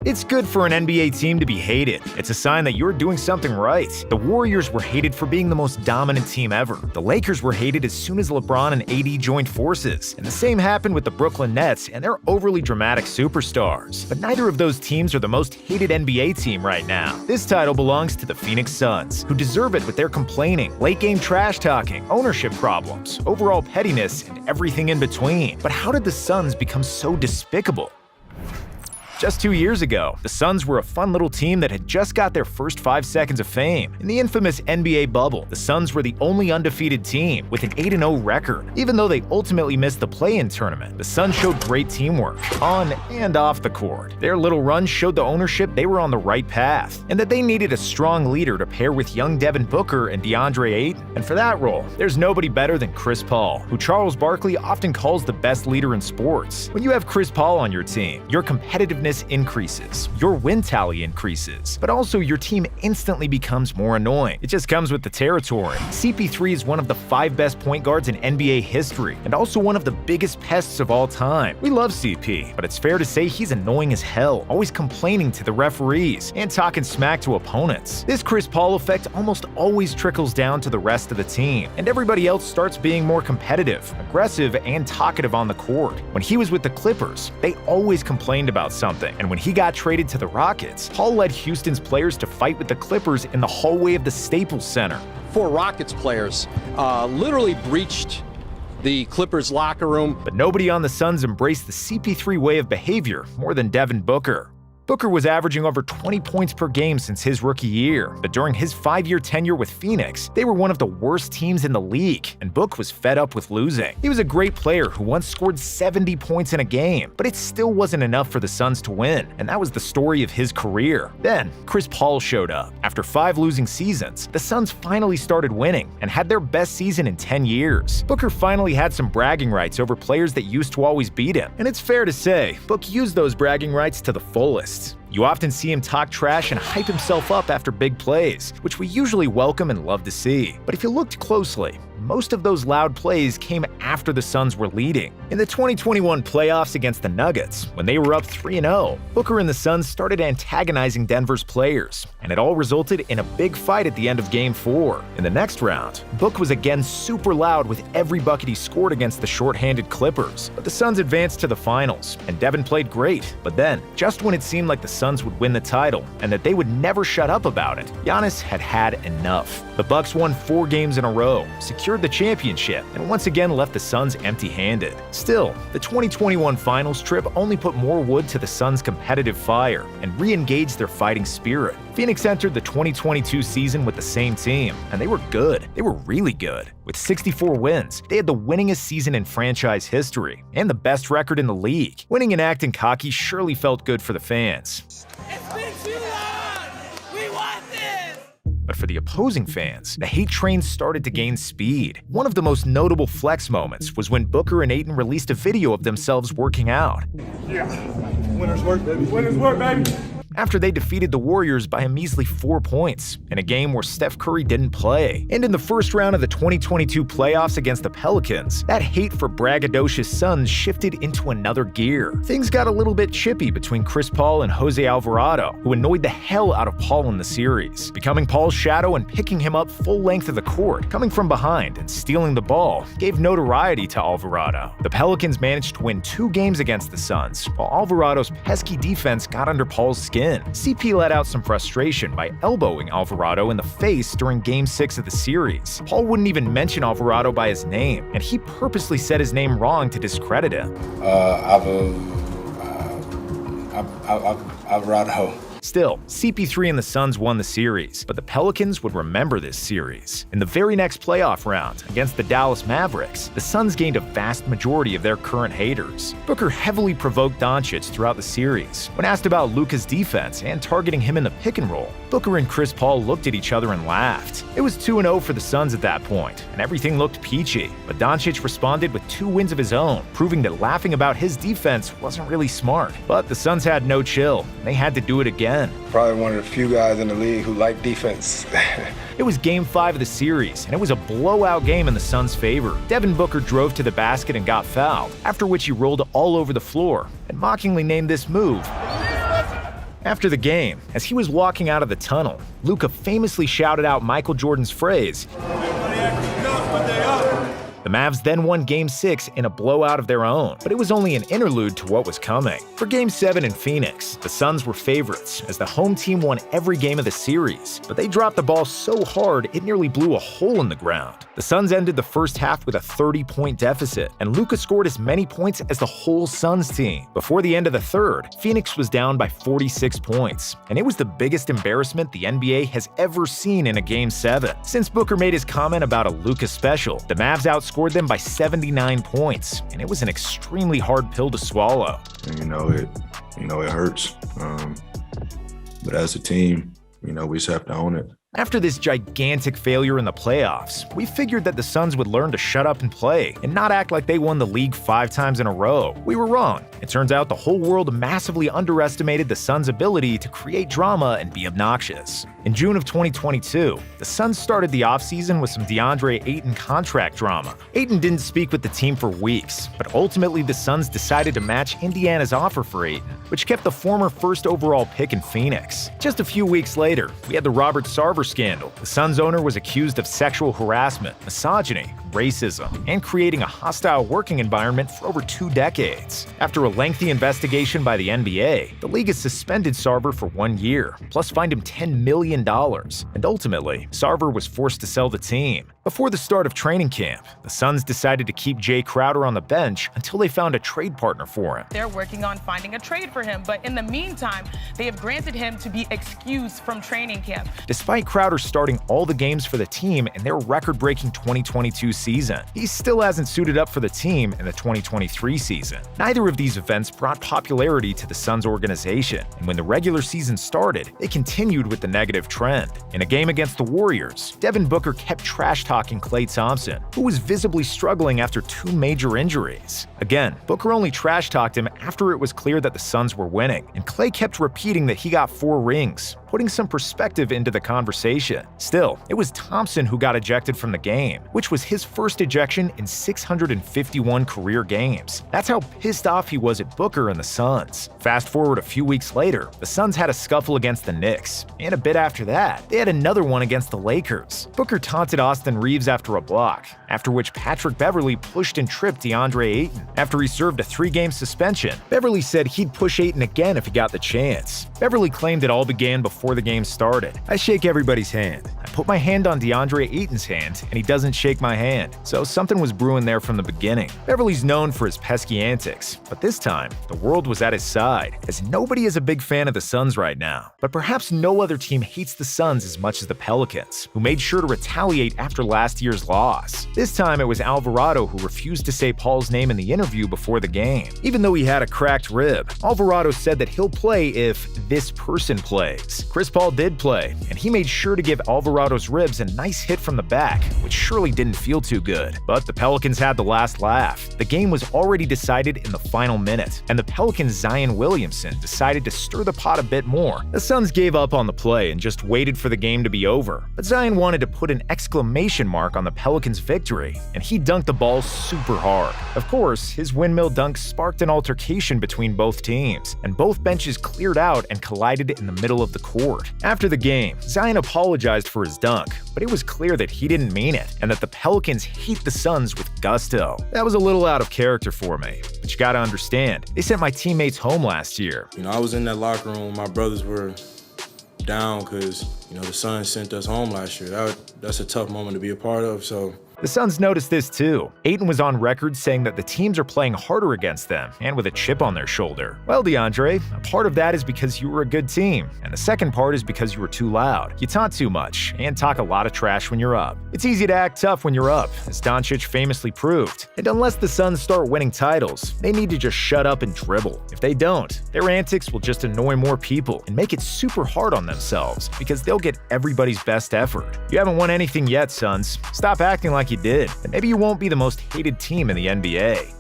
It's good for an NBA team to be hated. It's a sign that you're doing something right. The Warriors were hated for being the most dominant team ever. The Lakers were hated as soon as LeBron and AD joined forces. And the same happened with the Brooklyn Nets and their overly dramatic superstars. But neither of those teams are the most hated NBA team right now. This title belongs to the Phoenix Suns, who deserve it with their complaining, late-game trash-talking, ownership problems, overall pettiness, and everything in between. But how did the Suns become so despicable? Just 2 years ago, the Suns were a fun little team that had just got their first 5 seconds of fame. In the infamous NBA bubble, the Suns were the only undefeated team with an 8-0 record. Even though they ultimately missed the play-in tournament, the Suns showed great teamwork, on and off the court. Their little run showed the ownership they were on the right path, and that they needed a strong leader to pair with young Devin Booker and DeAndre Ayton. And for that role, there's nobody better than Chris Paul, who Charles Barkley often calls the best leader in sports. When you have Chris Paul on your team, your competitiveness increases, your win tally increases, but also your team instantly becomes more annoying. It just comes with the territory. CP3 is one of the 5 best point guards in NBA history, and also one of the biggest pests of all time. We love CP, but it's fair to say he's annoying as hell, always complaining to the referees, and talking smack to opponents. This Chris Paul effect almost always trickles down to the rest of the team, and everybody else starts being more competitive, aggressive, and talkative on the court. When he was with the Clippers, they always complained about something. And when he got traded to the Rockets, Paul led Houston's players to fight with the Clippers in the hallway of the Staples Center. 4 Rockets players literally breached the Clippers locker room. But nobody on the Suns embraced the CP3 way of behavior more than Devin Booker. Booker was averaging over 20 points per game since his rookie year, but during his 5-year tenure with Phoenix, they were one of the worst teams in the league, and Book was fed up with losing. He was a great player who once scored 70 points in a game, but it still wasn't enough for the Suns to win, and that was the story of his career. Then, Chris Paul showed up. After 5 losing seasons, the Suns finally started winning, and had their best season in 10 years. Booker finally had some bragging rights over players that used to always beat him, and it's fair to say, Book used those bragging rights to the fullest. You often see him talk trash and hype himself up after big plays, which we usually welcome and love to see. But if you looked closely, most of those loud plays came after the Suns were leading. In the 2021 playoffs against the Nuggets, when they were up 3-0, Booker and the Suns started antagonizing Denver's players, and it all resulted in a big fight at the end of Game 4. In the next round, Book was again super loud with every bucket he scored against the short-handed Clippers. But the Suns advanced to the finals, and Devin played great. But then, just when it seemed like the Suns would win the title, and that they would never shut up about it, Giannis had had enough. The Bucks won 4 games in a row, secured the championship, and once again left the Suns empty-handed. Still, the 2021 finals trip only put more wood to the Suns' competitive fire and re-engaged their fighting spirit. Phoenix entered the 2022 season with the same team, and they were good. They were really good. With 64 wins, they had the winningest season in franchise history, and the best record in the league. Winning and acting cocky surely felt good for the fans. It's been too long! We want this! But for the opposing fans, the hate train started to gain speed. One of the most notable flex moments was when Booker and Ayton released a video of themselves working out. Yeah, winners work, baby. Winners work, baby. After they defeated the Warriors by a measly 4 points in a game where Steph Curry didn't play. And in the first round of the 2022 playoffs against the Pelicans, that hate for braggadocious Suns shifted into another gear. Things got a little bit chippy between Chris Paul and Jose Alvarado, who annoyed the hell out of Paul in the series, becoming Paul's shadow and picking him up full length of the court, coming from behind and stealing the ball, gave notoriety to Alvarado. The Pelicans managed to win 2 games against the Suns, while Alvarado's pesky defense got under Paul's skin. CP let out some frustration by elbowing Alvarado in the face during Game 6 of the series. Paul wouldn't even mention Alvarado by his name, and he purposely said his name wrong to discredit him. Alvarado. Still, CP3 and the Suns won the series, but the Pelicans would remember this series. In the very next playoff round, against the Dallas Mavericks, the Suns gained a vast majority of their current haters. Booker heavily provoked Doncic throughout the series. When asked about Luka's defense and targeting him in the pick and roll, Booker and Chris Paul looked at each other and laughed. It was 2-0 for the Suns at that point, and everything looked peachy. But Doncic responded with 2 wins of his own, proving that laughing about his defense wasn't really smart. But the Suns had no chill, and they had to do it again. Probably one of the few guys in the league who like defense. It was Game 5 of the series, and it was a blowout game in the Suns' favor. Devin Booker drove to the basket and got fouled, after which he rolled all over the floor and mockingly named this move After the game, as he was walking out of the tunnel, Luka famously shouted out Michael Jordan's phrase. The Mavs then won Game 6 in a blowout of their own, but it was only an interlude to what was coming. For Game 7 in Phoenix, the Suns were favorites, as the home team won every game of the series, but they dropped the ball so hard it nearly blew a hole in the ground. The Suns ended the first half with a 30-point deficit, and Luka scored as many points as the whole Suns team. Before the end of the third, Phoenix was down by 46 points, and it was the biggest embarrassment the NBA has ever seen in a Game 7. Since Booker made his comment about a Luka special, the Mavs outscored them by 79 points, and it was an extremely hard pill to swallow. And, it hurts. But as a team, we just have to own it. After this gigantic failure in the playoffs, we figured that the Suns would learn to shut up and play and not act like they won the league 5 times in a row. We were wrong. It turns out the whole world massively underestimated the Suns' ability to create drama and be obnoxious. In June of 2022, the Suns started the offseason with some DeAndre Ayton contract drama. Ayton didn't speak with the team for weeks, but ultimately the Suns decided to match Indiana's offer for Ayton, which kept the former first overall pick in Phoenix. Just a few weeks later, we had the Robert Sarver scandal. The Suns owner was accused of sexual harassment, misogyny, racism, and creating a hostile working environment for over 2 decades. After a lengthy investigation by the NBA, the league has suspended Sarver for 1 year, plus fined him $10 million. And ultimately, Sarver was forced to sell the team. Before the start of training camp, the Suns decided to keep Jay Crowder on the bench until they found a trade partner for him. They're working on finding a trade for him, but in the meantime, they have granted him to be excused from training camp. Despite Crowder starting all the games for the team in their record-breaking 2022 season, he still hasn't suited up for the team in the 2023 season. Neither of these events brought popularity to the Suns organization, and when the regular season started, they continued with the negative trend. In a game against the Warriors, Devin Booker kept trash-talking Klay Thompson, who was visibly struggling after 2 major injuries. Again, Booker only trash-talked him after it was clear that the Suns were winning, and Klay kept repeating that he got 4 rings, putting some perspective into the conversation. Still, it was Thompson who got ejected from the game, which was his first ejection in 651 career games. That's how pissed off he was at Booker and the Suns. Fast forward a few weeks later, the Suns had a scuffle against the Knicks, and a bit after that, they had another one against the Lakers. Booker taunted Austin Reeves after a block, after which Patrick Beverley pushed and tripped DeAndre Ayton. After he served a 3-game suspension, Beverley said he'd push Ayton again if he got the chance. Beverley claimed it all began before the game started. I shake everybody's hand. I put my hand on DeAndre Ayton's hand, and he doesn't shake my hand. So something was brewing there from the beginning. Beverley's known for his pesky antics, but this time, the world was at his side, as nobody is a big fan of the Suns right now. But perhaps no other team hates the Suns as much as the Pelicans, who made sure to retaliate after last year's loss. This time, it was Alvarado who refused to say Paul's name in the interview before the game. Even though he had a cracked rib, Alvarado said that he'll play if this person plays. Chris Paul did play, and he made sure to give Alvarado's ribs a nice hit from the back, which surely didn't feel too good. But the Pelicans had the last laugh. The game was already decided in the final minute, and the Pelicans' Zion Williamson decided to stir the pot a bit more. The Suns gave up on the play and just waited for the game to be over, but Zion wanted to put an exclamation mark on the Pelicans' victory, and he dunked the ball super hard. Of course, his windmill dunk sparked an altercation between both teams, and both benches cleared out and collided in the middle of the court. After the game, Zion apologized for his dunk, but it was clear that he didn't mean it, and that the Pelicans hate the Suns with gusto. That was a little out of character for me, but you gotta understand, they sent my teammates home last year. I was in that locker room, my brothers were down because, the Suns sent us home last year. That's a tough moment to be a part of, so. The Suns noticed this too. Ayton was on record saying that the teams are playing harder against them and with a chip on their shoulder. Well, DeAndre, a part of that is because you were a good team, and the second part is because you were too loud. You taunt too much and talk a lot of trash when you're up. It's easy to act tough when you're up, as Doncic famously proved. And unless the Suns start winning titles, they need to just shut up and dribble. If they don't, their antics will just annoy more people and make it super hard on themselves because they'll get everybody's best effort. You haven't won anything yet, Suns. Stop acting like you did, and maybe you won't be the most hated team in the NBA.